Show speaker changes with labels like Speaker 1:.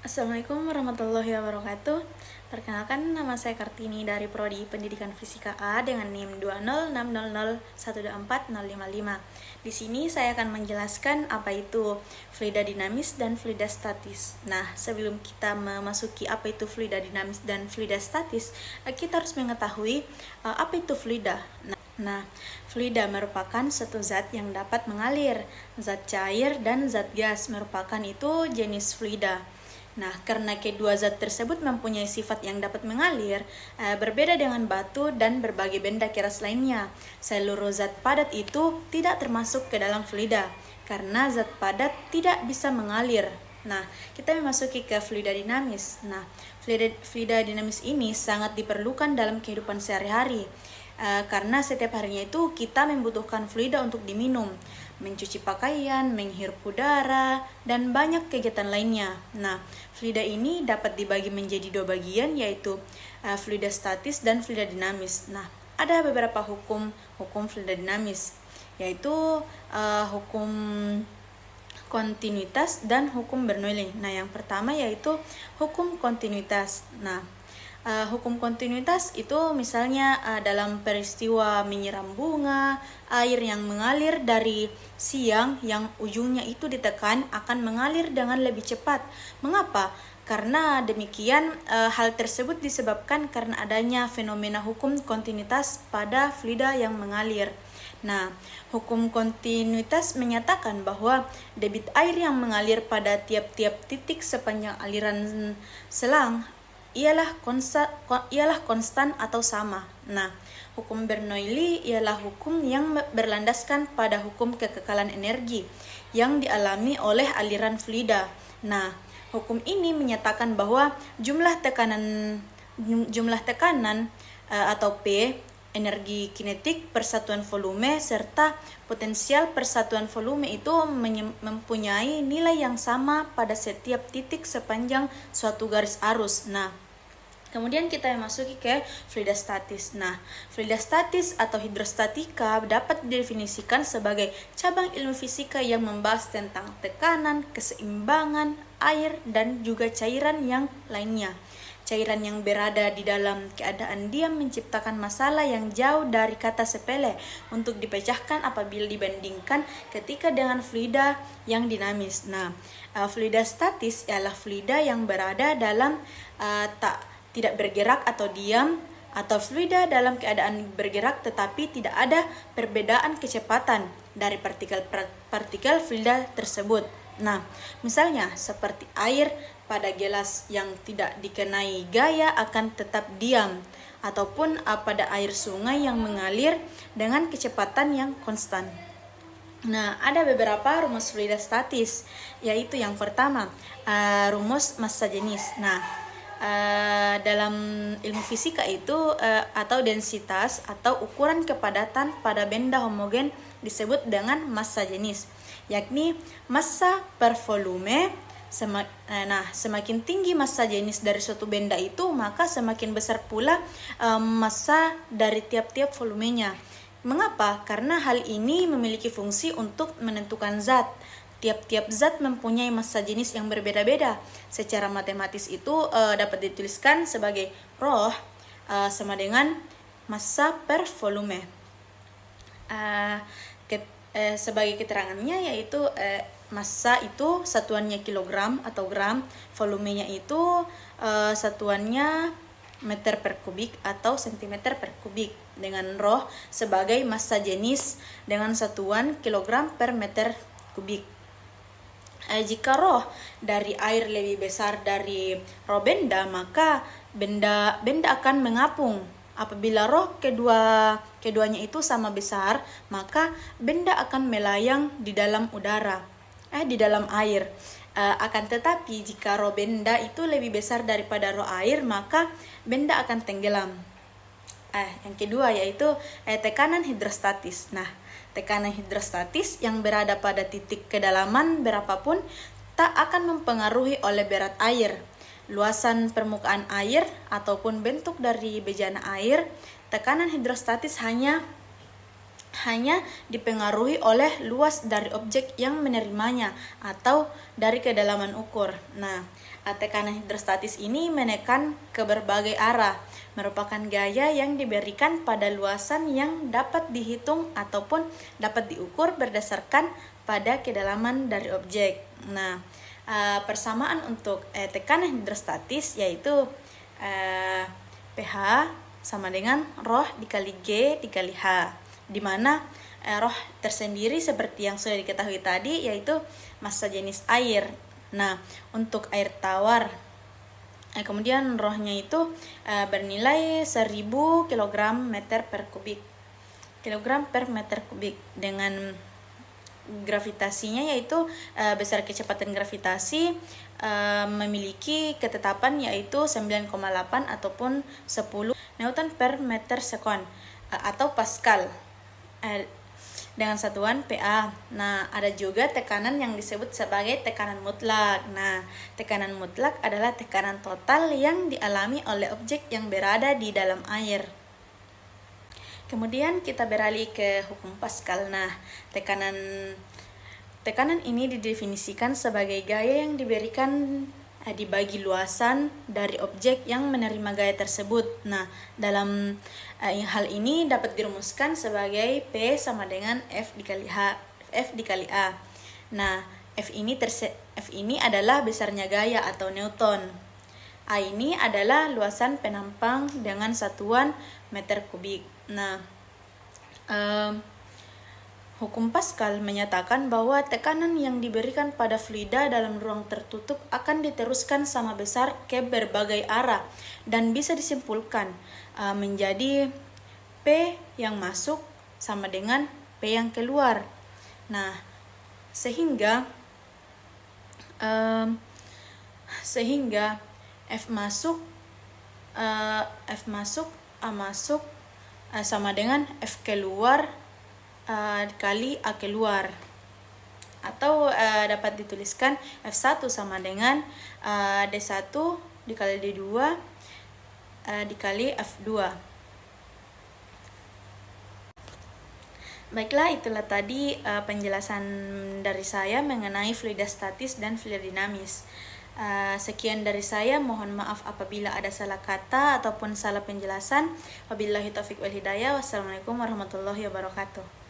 Speaker 1: Assalamualaikum warahmatullahi wabarakatuh. Perkenalkan, nama saya Kartini dari Prodi Pendidikan Fisika A dengan NIM 20600124055. Di sini saya akan menjelaskan apa itu fluida dinamis dan fluida statis. Nah, sebelum kita memasuki apa itu fluida dinamis dan fluida statis, kita harus mengetahui apa itu fluida. Nah, fluida merupakan satu zat yang dapat mengalir. Zat cair dan zat gas merupakan itu jenis fluida. Nah, karena kedua zat tersebut mempunyai sifat yang dapat mengalir, berbeda dengan batu dan berbagai benda keras lainnya. Seluruh zat padat itu tidak termasuk ke dalam fluida, karena zat padat tidak bisa mengalir. Nah, kita memasuki ke fluida dinamis. Nah, fluida dinamis ini sangat diperlukan dalam kehidupan sehari-hari. Karena setiap harinya itu kita membutuhkan fluida untuk diminum, mencuci pakaian, menghirup udara, dan banyak kegiatan lainnya. Nah, fluida ini dapat dibagi menjadi dua bagian, yaitu fluida statis dan fluida dinamis. Nah, ada beberapa hukum fluida dinamis, yaitu hukum kontinuitas dan hukum Bernoulli. Nah, yang pertama yaitu hukum kontinuitas. Nah, hukum kontinuitas itu misalnya dalam peristiwa menyiram bunga, air yang mengalir dari siang yang ujungnya itu ditekan akan mengalir dengan lebih cepat. Mengapa? Karena demikian hal tersebut disebabkan karena adanya fenomena hukum kontinuitas pada fluida yang mengalir. Nah, hukum kontinuitas menyatakan bahwa debit air yang mengalir pada tiap-tiap titik sepanjang aliran selang ialah konstan atau sama. Nah, hukum Bernoulli ialah hukum yang berlandaskan pada hukum kekekalan energi yang dialami oleh aliran fluida. Nah, hukum ini menyatakan bahwa jumlah tekanan atau P, energi kinetik persatuan volume, serta potensial persatuan volume itu mempunyai nilai yang sama pada setiap titik sepanjang suatu garis arus. Nah, kemudian kita memasuki ke fluida statis. Nah, fluida statis atau hidrostatika dapat didefinisikan sebagai cabang ilmu fisika yang membahas tentang tekanan, keseimbangan, air, dan juga cairan yang lainnya. Cairan yang berada di dalam keadaan diam menciptakan masalah yang jauh dari kata sepele untuk dipecahkan apabila dibandingkan ketika dengan fluida yang dinamis. Nah, fluida statis ialah fluida yang berada dalam tidak bergerak atau diam, atau fluida dalam keadaan bergerak tetapi tidak ada perbedaan kecepatan dari partikel fluida tersebut. Nah, misalnya seperti air pada gelas yang tidak dikenai gaya akan tetap diam, ataupun pada air sungai yang mengalir dengan kecepatan yang konstan. Nah, ada beberapa rumus fluida statis, yaitu yang pertama, rumus massa jenis. Nah, dalam ilmu fisika itu atau densitas atau ukuran kepadatan pada benda homogen disebut dengan massa jenis, yakni massa per volume. Semakin tinggi massa jenis dari suatu benda itu, maka semakin besar pula massa dari tiap-tiap volumenya. Mengapa? Karena hal ini memiliki fungsi untuk menentukan zat. Tiap-tiap zat mempunyai massa jenis yang berbeda-beda. Secara matematis itu dapat dituliskan sebagai ρ sama dengan massa per volume. Sebagai keterangannya yaitu massa itu satuannya kilogram atau gram, volumenya itu satuannya meter per kubik atau sentimeter per kubik, dengan ρ sebagai massa jenis dengan satuan kilogram per meter kubik. Jika ρ dari air lebih besar dari ρ benda, maka benda akan mengapung. Apabila ρ keduanya itu sama besar, maka benda akan melayang di dalam udara, di dalam air. Akan tetapi jika ρ benda itu lebih besar daripada ρ air, maka benda akan tenggelam. Yang kedua yaitu tekanan hidrostatis. Nah, tekanan hidrostatis yang berada pada titik kedalaman berapapun tak akan mempengaruhi oleh berat air, luasan permukaan air, ataupun bentuk dari bejana air. Tekanan hidrostatis hanya hanya dipengaruhi oleh luas dari objek yang menerimanya atau dari kedalaman ukur. Nah, tekanan hidrostatis ini menekan ke berbagai arah, merupakan gaya yang diberikan pada luasan yang dapat dihitung ataupun dapat diukur berdasarkan pada kedalaman dari objek. Nah, persamaan untuk tekanan hidrostatis yaitu pH sama dengan ρ dikali G dikali H, di mana ρ tersendiri seperti yang sudah diketahui tadi yaitu massa jenis air. Nah, untuk air tawar kemudian ρ-nya itu bernilai 1000 kg meter per kubik, kilogram per meter kubik, dengan gravitasinya yaitu besar kecepatan gravitasi memiliki ketetapan yaitu 9,8 ataupun 10 Newton per meter sekon atau Pascal dengan satuan PA. Nah, ada juga tekanan yang disebut sebagai tekanan mutlak. Nah, tekanan mutlak adalah tekanan total yang dialami oleh objek yang berada di dalam air. Kemudian kita beralih ke hukum Pascal. Nah, tekanan ini didefinisikan sebagai gaya yang diberikan dibagi luasan dari objek yang menerima gaya tersebut. Nah, dalam hal ini dapat dirumuskan sebagai P sama dengan F dikali A. Nah, F ini adalah besarnya gaya atau Newton. A ini adalah luasan penampang dengan satuan meter kubik. Nah, hukum Pascal menyatakan bahwa tekanan yang diberikan pada fluida dalam ruang tertutup akan diteruskan sama besar ke berbagai arah dan bisa disimpulkan menjadi P yang masuk sama dengan P yang keluar. Nah, sehingga F masuk A masuk sama dengan F keluar dikali A keluar, atau dapat dituliskan F1 sama dengan D1 dikali D2 dikali F2. Baiklah, itulah tadi penjelasan dari saya mengenai fluida statis dan fluida dinamis. Sekian dari saya, mohon maaf apabila ada salah kata ataupun salah penjelasan. Wabillahi taufiq wal hidayah. Wassalamualaikum warahmatullahi wabarakatuh.